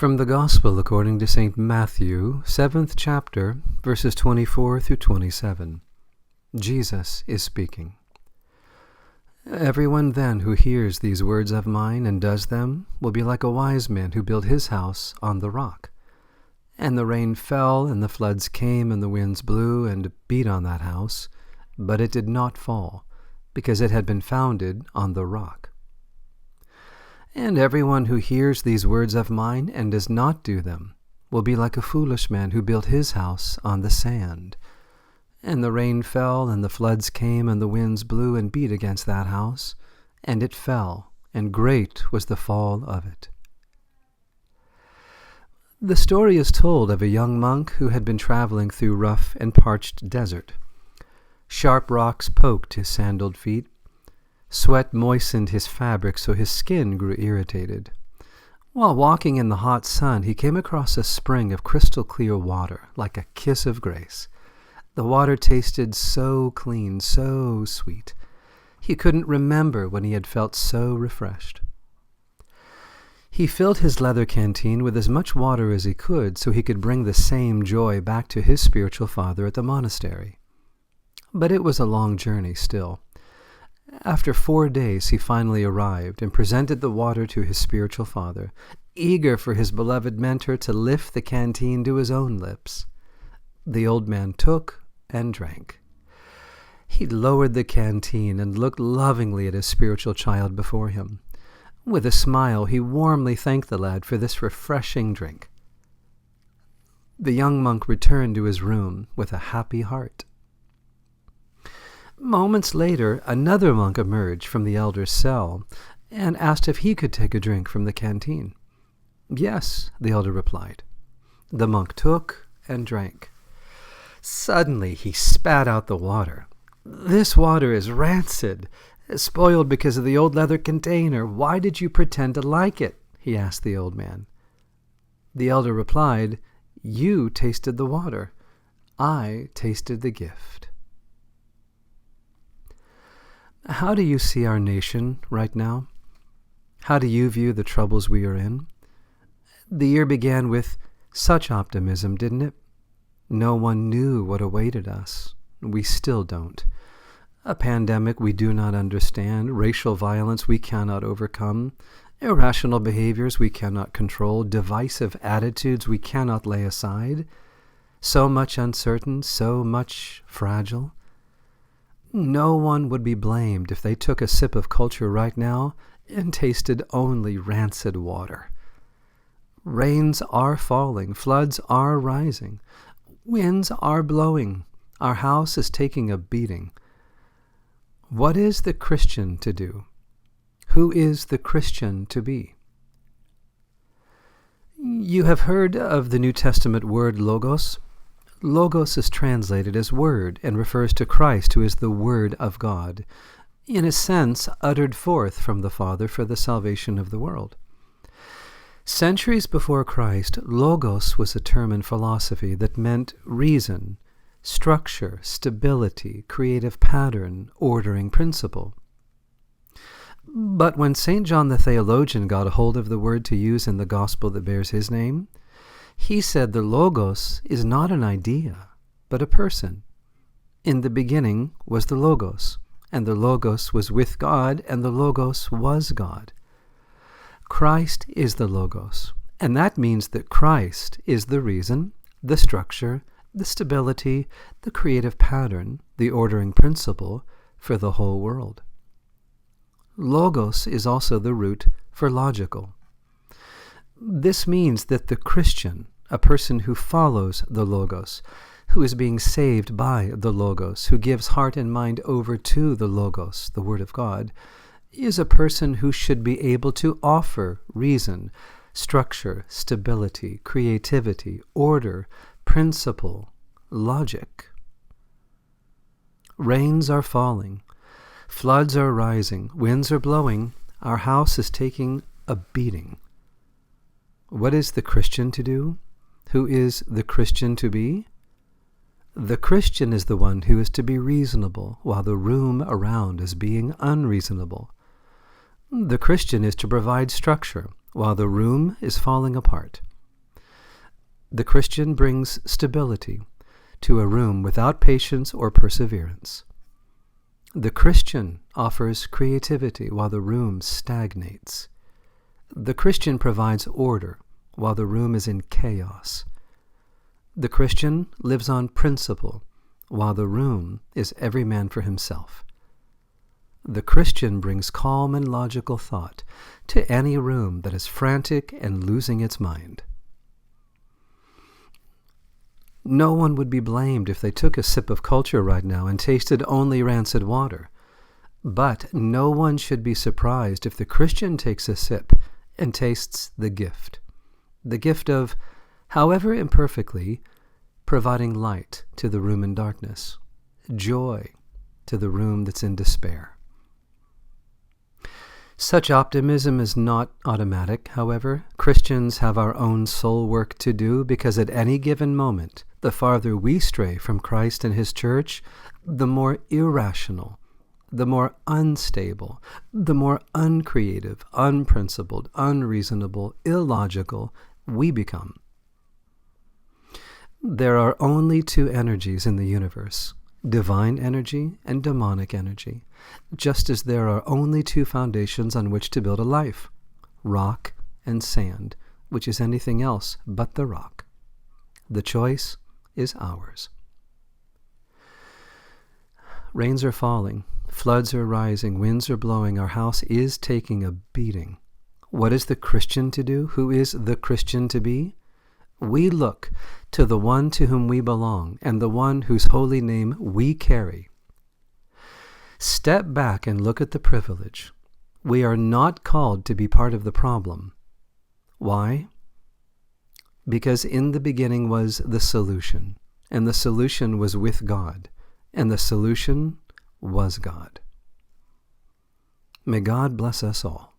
From the Gospel according to St. Matthew, 7th chapter, verses 24 through 27. Jesus is speaking. Everyone then who hears these words of mine and does them will be like a wise man who built his house on the rock. And the rain fell, and the floods came, and the winds blew and beat on that house, but it did not fall, because it had been founded on the rock. And everyone who hears these words of mine and does not do them will be like a foolish man who built his house on the sand. And the rain fell, and the floods came, and the winds blew and beat against that house, and it fell, and great was the fall of it. The story is told of a young monk who had been traveling through rough and parched desert. Sharp rocks poked his sandaled feet. Sweat moistened his fabric so his skin grew irritated. While walking in the hot sun, he came across a spring of crystal clear water, like a kiss of grace. The water tasted so clean, so sweet. He couldn't remember when he had felt so refreshed. He filled his leather canteen with as much water as he could so he could bring the same joy back to his spiritual father at the monastery. But it was a long journey still. After 4 days he finally arrived and presented the water to his spiritual father, eager for his beloved mentor to lift the canteen to his own lips. The old man took and drank. He lowered the canteen and looked lovingly at his spiritual child before him. With a smile, he warmly thanked the lad for this refreshing drink. The young monk returned to his room with a happy heart. Moments later, another monk emerged from the elder's cell and asked if he could take a drink from the canteen. Yes, the elder replied. The monk took and drank. Suddenly he spat out the water. "This water is rancid, spoiled because of the old leather container. Why did you pretend to like it?" he asked the old man. The elder replied, "You tasted the water. I tasted the gift." How do you see our nation right now? How do you view the troubles we are in? The year began with such optimism, didn't it? No one knew what awaited us. We still don't. A pandemic we do not understand, racial violence we cannot overcome, irrational behaviors we cannot control, divisive attitudes we cannot lay aside. So much uncertain, so much fragile. No one would be blamed if they took a sip of culture right now and tasted only rancid water. Rains are falling, floods are rising, winds are blowing, our house is taking a beating. What is the Christian to do? Who is the Christian to be? You have heard of the New Testament word logos. Logos is translated as word and refers to Christ, who is the Word of God, in a sense uttered forth from the Father for the salvation of the world. Centuries before Christ, logos was a term in philosophy that meant reason, structure, stability, creative pattern, ordering principle. But when St. John the theologian got a hold of the word to use in the gospel that bears his name, he said the logos is not an idea, but a person. In the beginning was the logos, and the logos was with God, and the logos was God. Christ is the logos, and that means that Christ is the reason, the structure, the stability, the creative pattern, the ordering principle for the whole world. Logos is also the root for logical. This means that the Christian, a person who follows the Logos, who is being saved by the Logos, who gives heart and mind over to the Logos, the Word of God, is a person who should be able to offer reason, structure, stability, creativity, order, principle, logic. Rains are falling, floods are rising, winds are blowing, our house is taking a beating. What is the Christian to do? Who is the Christian to be? The Christian is the one who is to be reasonable while the room around is being unreasonable. The Christian is to provide structure while the room is falling apart. The Christian brings stability to a room without patience or perseverance. The Christian offers creativity while the room stagnates. The Christian provides order while the room is in chaos. The Christian lives on principle while the room is every man for himself. The Christian brings calm and logical thought to any room that is frantic and losing its mind. No one would be blamed if they took a sip of culture right now and tasted only rancid water. But no one should be surprised if the Christian takes a sip and tastes the gift of, however imperfectly, providing light to the room in darkness, joy to the room that's in despair. Such optimism is not automatic, however. Christians have our own soul work to do, because at any given moment, the farther we stray from Christ and His church, the more irrational, the more unstable, the more uncreative, unprincipled, unreasonable, illogical we become. There are only two energies in the universe, divine energy and demonic energy, just as there are only two foundations on which to build a life, rock and sand, which is anything else but the rock. The choice is ours. Rains are falling, floods are rising, winds are blowing, our house is taking a beating. What is the Christian to do? Who is the Christian to be? We look to the one to whom we belong and the one whose holy name we carry. Step back and look at the privilege. We are not called to be part of the problem. Why? Because in the beginning was the solution, and the solution was with God, and the solution was God. May God bless us all.